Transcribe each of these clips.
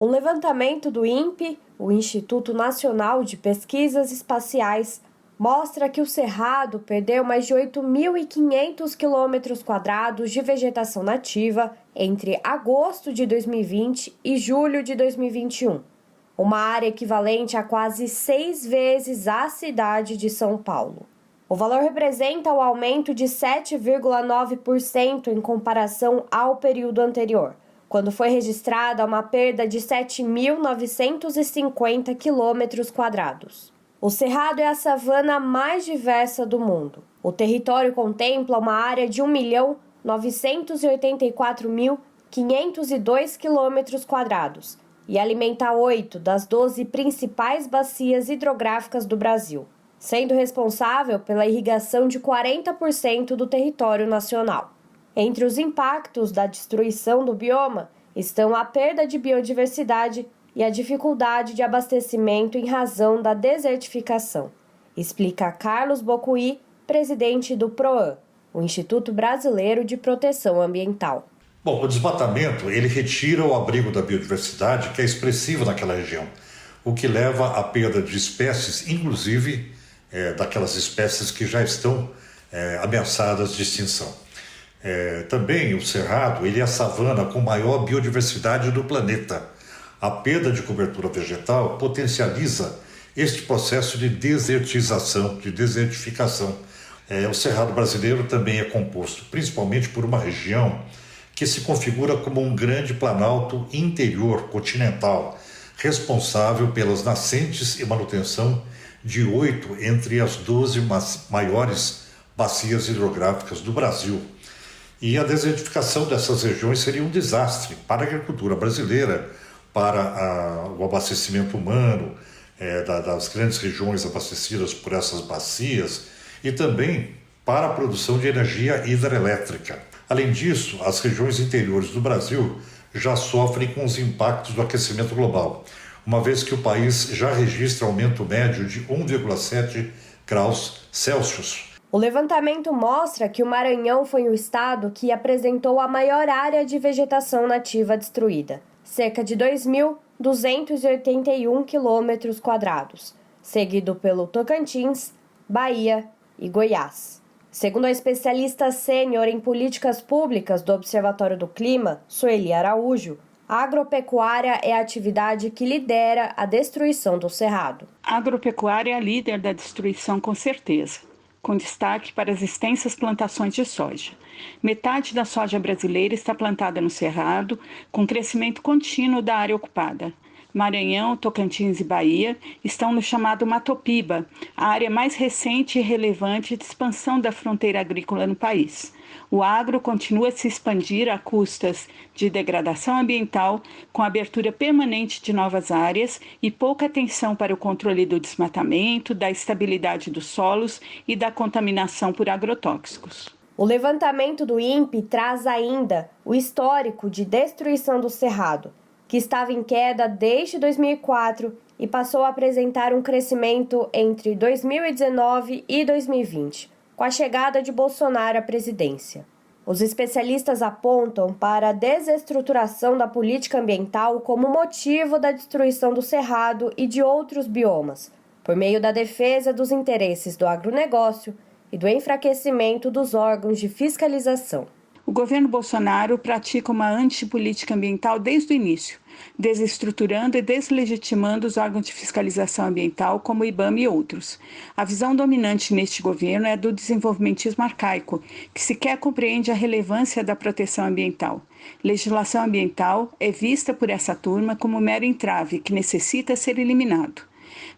Um levantamento do INPE, o Instituto Nacional de Pesquisas Espaciais, mostra que o Cerrado perdeu mais de 8.500 km² de vegetação nativa entre agosto de 2020 e julho de 2021, uma área equivalente a quase 6 vezes a cidade de São Paulo. O valor representa o aumento de 7,9% em comparação ao período anterior, quando foi registrada uma perda de 7.950 km². O Cerrado é a savana mais diversa do mundo. O território contempla uma área de 1.984.502 km² e alimenta 8 das 12 principais bacias hidrográficas do Brasil, sendo responsável pela irrigação de 40% do território nacional. Entre os impactos da destruição do bioma estão a perda de biodiversidade e a dificuldade de abastecimento em razão da desertificação, explica Carlos Bocuí, presidente do PROAN, o Instituto Brasileiro de Proteção Ambiental. Bom, o desmatamento ele retira o abrigo da biodiversidade, que é expressivo naquela região, o que leva à perda de espécies, inclusive daquelas espécies que já estão ameaçadas de extinção. Também o Cerrado ele é a savana com maior biodiversidade do planeta. A perda de cobertura vegetal potencializa este processo de desertização, de desertificação. O Cerrado brasileiro também é composto principalmente por uma região que se configura como um grande planalto interior continental, responsável pelas nascentes e manutenção de 8 entre as 12 maiores bacias hidrográficas do Brasil. E a desertificação dessas regiões seria um desastre para a agricultura brasileira, para o abastecimento humano das grandes regiões abastecidas por essas bacias e também para a produção de energia hidrelétrica. Além disso, as regiões interiores do Brasil já sofrem com os impactos do aquecimento global, uma vez que o país já registra aumento médio de 1,7 graus Celsius. O levantamento mostra que o Maranhão foi o estado que apresentou a maior área de vegetação nativa destruída, cerca de 2.281 km², seguido pelo Tocantins, Bahia e Goiás. Segundo a especialista sênior em políticas públicas do Observatório do Clima, Sueli Araújo, a agropecuária é a atividade que lidera a destruição do Cerrado. A agropecuária é a líder da destruição, com certeza, com destaque para as extensas plantações de soja. Metade da soja brasileira está plantada no Cerrado, com crescimento contínuo da área ocupada. Maranhão, Tocantins e Bahia estão no chamado Matopiba, a área mais recente e relevante de expansão da fronteira agrícola no país. O agro continua a se expandir a custas de degradação ambiental, com abertura permanente de novas áreas e pouca atenção para o controle do desmatamento, da estabilidade dos solos e da contaminação por agrotóxicos. O levantamento do INPE traz ainda o histórico de destruição do Cerrado, que estava em queda desde 2004 e passou a apresentar um crescimento entre 2019 e 2020, com a chegada de Bolsonaro à presidência. Os especialistas apontam para a desestruturação da política ambiental como motivo da destruição do Cerrado e de outros biomas, por meio da defesa dos interesses do agronegócio e do enfraquecimento dos órgãos de fiscalização. O governo Bolsonaro pratica uma antipolítica ambiental desde o início, desestruturando e deslegitimando os órgãos de fiscalização ambiental como o IBAMA e outros. A visão dominante neste governo é a do desenvolvimentismo arcaico, que sequer compreende a relevância da proteção ambiental. Legislação ambiental é vista por essa turma como um mero entrave que necessita ser eliminado.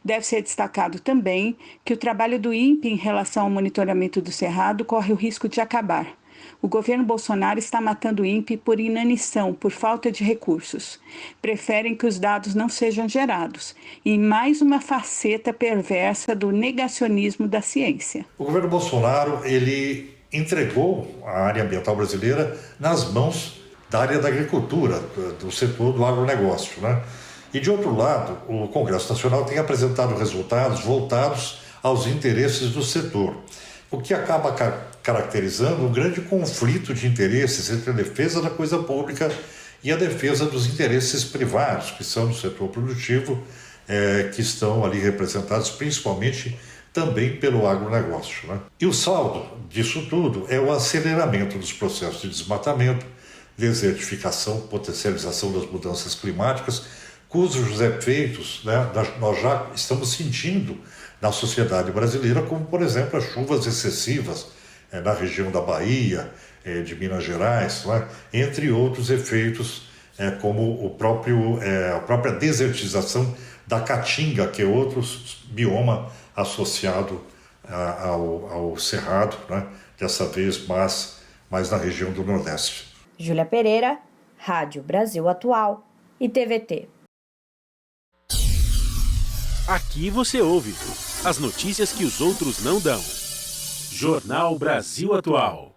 Deve ser destacado também que o trabalho do INPE em relação ao monitoramento do Cerrado corre o risco de acabar. O governo Bolsonaro está matando o INPE por inanição, por falta de recursos. Preferem que os dados não sejam gerados, e mais uma faceta perversa do negacionismo da ciência. O governo Bolsonaro ele entregou a área ambiental brasileira nas mãos da área da agricultura, do setor do agronegócio, né? E, de outro lado, o Congresso Nacional tem apresentado resultados voltados aos interesses do setor, o que acaba caracterizando um grande conflito de interesses entre a defesa da coisa pública e a defesa dos interesses privados, que são no setor produtivo, que estão ali representados principalmente também pelo agronegócio, né? E o saldo disso tudo é o aceleramento dos processos de desmatamento, desertificação, potencialização das mudanças climáticas, cujos efeitos, né, nós já estamos sentindo na sociedade brasileira, como, por exemplo, as chuvas excessivas na região da Bahia, de Minas Gerais, né, entre outros efeitos, como a própria desertização da Caatinga, que é outro bioma associado ao Cerrado, né, dessa vez mais na região do Nordeste. Júlia Pereira, Rádio Brasil Atual e TVT. Aqui você ouve as notícias que os outros não dão. Jornal Brasil Atual.